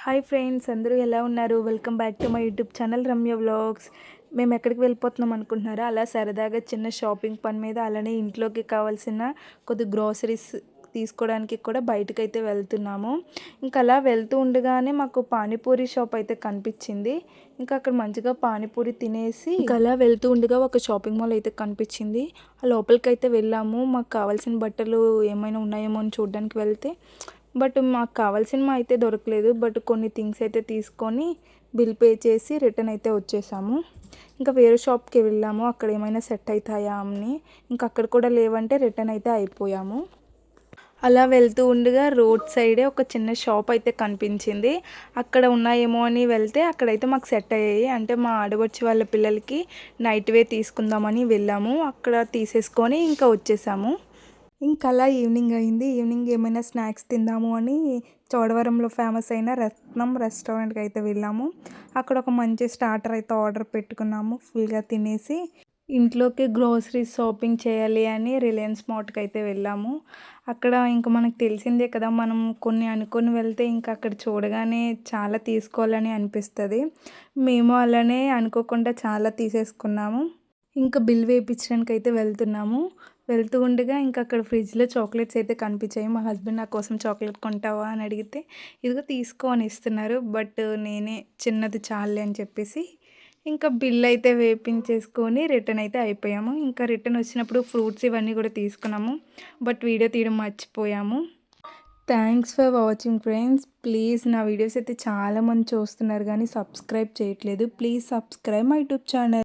Hi friends, అందరూ ఎలా ఉన్నారు? Welcome back to my YouTube channel Ramya vlogs. మేము ఎక్కడికి వెళ్ళిపోతున్నాం అనుకుంటున్నారా? అలా సరదాగా చిన్న షాపింగ్ పని మీద, అలానే ఇంట్లోకి కావాల్సిన కొద్ది గ్రోసరీస్ తీసుకోవడానికి కూడా బయటకైతే వెళ్తున్నాము. ఇంకా అలా వెళ్తూ ఉండగానే మాకు పానీపూరి షాప్ అయితే కనిపించింది. ఇంకా అక్కడ మంచిగా పానీపూరి తినేసి ఇంకా అలా వెళ్తూ ఉండగా ఒక షాపింగ్ మాల్ అయితే కనిపించింది. ఆ లోపలికైతే వెళ్ళాము. మాకు కావాల్సిన బట్టలు ఏమైనా ఉన్నాయేమో అని చూడడానికి వెళ్తే బట్ మాకు కావాల్సినవి అయితే దొరకలేదు. బట్ కొన్ని థింగ్స్ అయితే తీసుకొని బిల్ పే చేసి రిటర్న్ అయితే వచ్చేసాము. ఇంకా వేరే షాప్కి వెళ్ళాము, అక్కడ ఏమైనా సెట్ అవుతాయా అని. ఇంకా అక్కడ కూడా లేవంటే రిటర్న్ అయితే అయిపోయాము. అలా వెళ్తూ ఉండగా రోడ్ సైడే ఒక చిన్న షాప్ అయితే కనిపించింది. అక్కడ ఉన్నాయేమో అని వెళ్తే అక్కడైతే మాకు సెట్ అయ్యాయి. అంటే మా ఆడపడుచు వాళ్ళ పిల్లలకి నైట్ వేర్ తీసుకుందామని వెళ్ళాము. అక్కడ తీసేసుకొని ఇంకా వచ్చేసాము. ఇంకా అలా ఈవినింగ్ అయింది. ఈవినింగ్ ఏమైనా స్నాక్స్ తిందాము అని చోడవరంలో ఫేమస్ అయిన రత్నం రెస్టారెంట్కి అయితే వెళ్ళాము. అక్కడ ఒక మంచి స్టార్టర్ అయితే ఆర్డర్ పెట్టుకున్నాము. ఫుల్గా తినేసి ఇంట్లోకి గ్రోసరీ షాపింగ్ చేయాలి అని రిలయన్స్ మార్ట్కి అయితే వెళ్ళాము. అక్కడ ఇంకా మనకు తెలిసిందే కదా, మనం కొన్ని అనుకొని వెళ్తే ఇంకా అక్కడ చూడగానే చాలా తీసుకోవాలని అనిపిస్తుంది. మేము అలానే అనుకోకుండా చాలా తీసేసుకున్నాము. ఇంకా బిల్ వేయించడానికి అయితే వెళ్తున్నాము. వెళ్తూ ఉండగా ఇంకా అక్కడ ఫ్రిడ్జ్లో చాక్లెట్స్ అయితే కనిపించాయి. మా హస్బెండ్ నా కోసం చాక్లెట్ కొంటావా అని అడిగితే ఇదిగో తీసుకో అని ఇస్తున్నారు. బట్ నేనే చిన్నది చాలే అని చెప్పేసి ఇంకా బిల్ అయితే వేయించేసుకొని రిటర్న్ అయితే అయిపోయాము. ఇంకా రిటర్న్ వచ్చినప్పుడు ఫ్రూట్స్ ఇవన్నీ కూడా తీసుకున్నాము. బట్ వీడియో తీయడం మర్చిపోయాము. Thanks for watching friends. Please నా వీడియోస్ అయితే చాలామంది చూస్తున్నారు కానీ సబ్స్క్రైబ్ చేయట్లేదు. Please subscribe my YouTube channel.